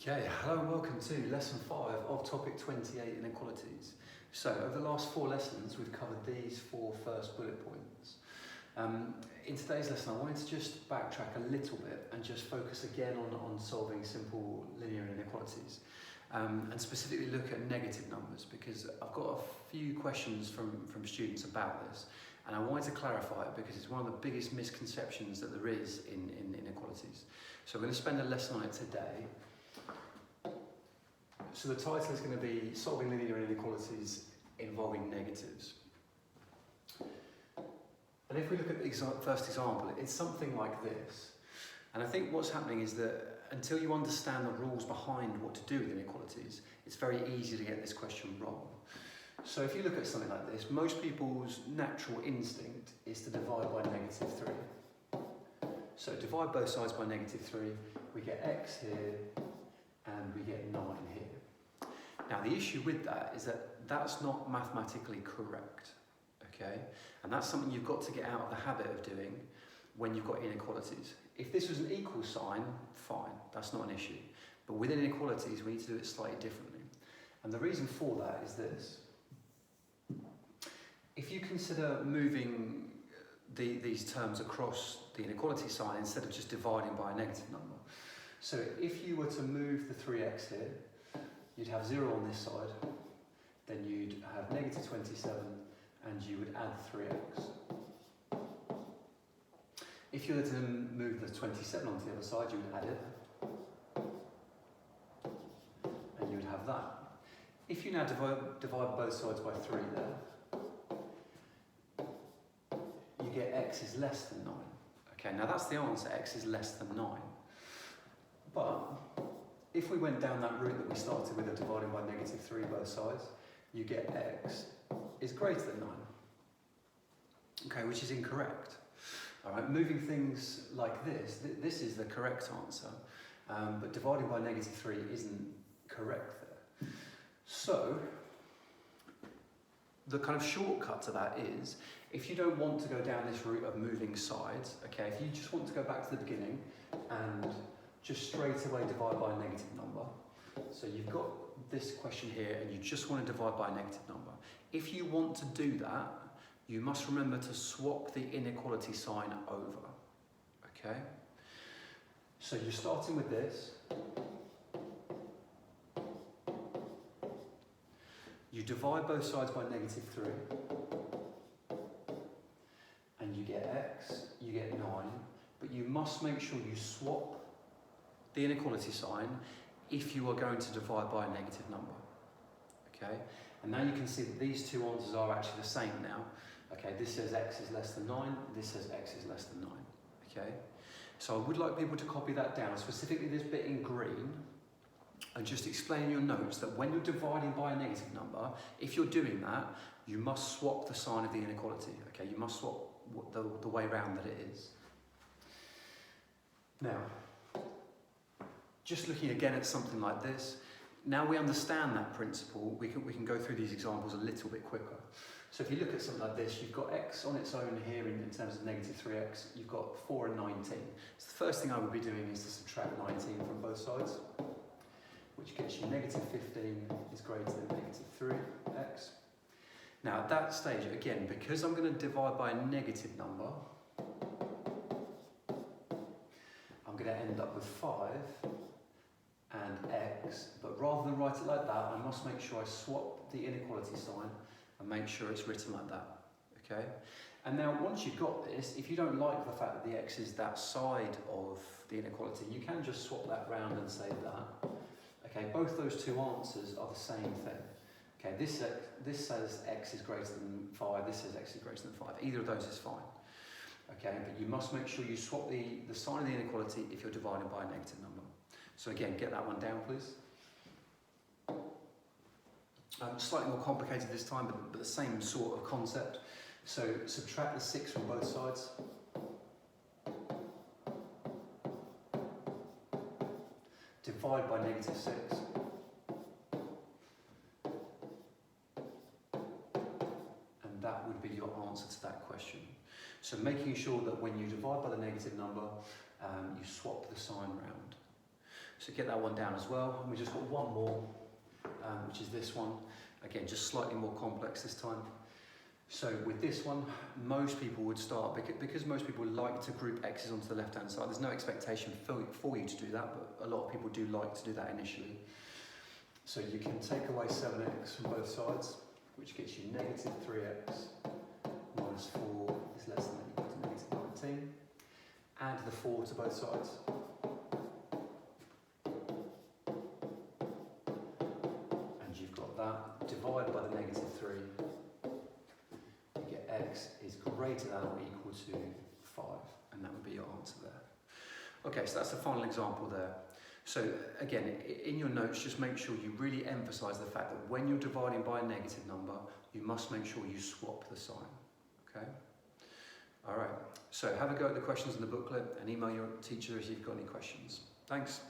Okay, hello and welcome to lesson 5 of topic 28, inequalities. So over the last 4 lessons we've covered these 4 first bullet points. In today's lesson I wanted to just backtrack a little bit and just focus again on solving simple linear inequalities and specifically look at negative numbers, because I've got a few questions from students about this and I wanted to clarify it because it's one of the biggest misconceptions that there is in inequalities. So we're going to spend a lesson on it today. So the title is going to be Solving Linear Inequalities Involving Negatives. And if we look at the first example, it's something like this. And I think what's happening is that until you understand the rules behind what to do with inequalities, it's very easy to get this question wrong. So if you look at something like this, most people's natural instinct is to divide by -3. So divide both sides by -3, we get x here, and we get 9 here. Now the issue with that is that that's not mathematically correct, okay? And that's something you've got to get out of the habit of doing when you've got inequalities. If this was an equal sign, fine, that's not an issue. But with inequalities, we need to do it slightly differently. And the reason for that is this. If you consider moving these terms across the inequality sign instead of just dividing by a negative number, so if you were to move the 3x here, you'd have 0 on this side, then you'd have -27, and you would add 3x. If you were to move the 27 onto the other side, you would add it, and you would have that. If you now divide both sides by 3 there, you get x is less than 9. Okay, now that's the answer, x is less than 9. But if we went down that route that we started with of dividing by -3 both sides, you get x is greater than 9. Okay, which is incorrect. All right, moving things like this, this is the correct answer, but dividing by -3 isn't correct there. So the kind of shortcut to that is, if you don't want to go down this route of moving sides, okay, if you just want to go back to the beginning and just straight away divide by a negative number. So you've got this question here and you just want to divide by a negative number. If you want to do that, you must remember to swap the inequality sign over, okay? So you're starting with this. You divide both sides by -3 and you get x, you get 9, but you must make sure you swap the inequality sign if you are going to divide by a negative number, okay? And now you can see that these two answers are actually the same now. Okay, this says x is less than 9, this says x is less than 9, okay? So I would like people to copy that down, specifically this bit in green, and just explain in your notes that when you're dividing by a negative number, if you're doing that, you must swap the sign of the inequality, okay? You must swap the way around that it is. Now, just looking again at something like this, now we understand that principle, we can go through these examples a little bit quicker. So if you look at something like this, you've got x on its own here in terms of -3x, you've got 4 and 19. So the first thing I would be doing is to subtract 19 from both sides, which gets you -15 is greater than -3x. Now at that stage, again, because I'm going to divide by a negative number, I'm going to end up with 5 and x, but rather than write it like that, I must make sure I swap the inequality sign and make sure it's written like that, okay? And now once you've got this, if you don't like the fact that the x is that side of the inequality, you can just swap that round and say that. Okay, both those two answers are the same thing. Okay, this says x is greater than 5, this says x is greater than 5. Either of those is fine. Okay, but you must make sure you swap the sign of the inequality if you're dividing by a negative number. So again, get that one down, please. Slightly more complicated this time, but the same sort of concept. So subtract the 6 from both sides. Divide by -6. And that would be your answer to that question. So making sure that when you divide by the negative number, you swap the sign round. So get that one down as well. And we just got one more, which is this one. Again, just slightly more complex this time. So with this one, most people would start, because most people like to group x's onto the left-hand side, there's no expectation for you to do that, but a lot of people do like to do that initially. So you can take away 7x from both sides, which gets you negative 3x minus 4 is less than or equal to negative 19. Add the 4 to both sides. And you've got that. Divide by the negative 3. You get x is greater than or equal to 5. And that would be your answer there. Okay, so that's the final example there. So again, in your notes, just make sure you really emphasise the fact that when you're dividing by a negative number, you must make sure you swap the sign, okay? All right, so have a go at the questions in the booklet and email your teacher if you've got any questions. Thanks.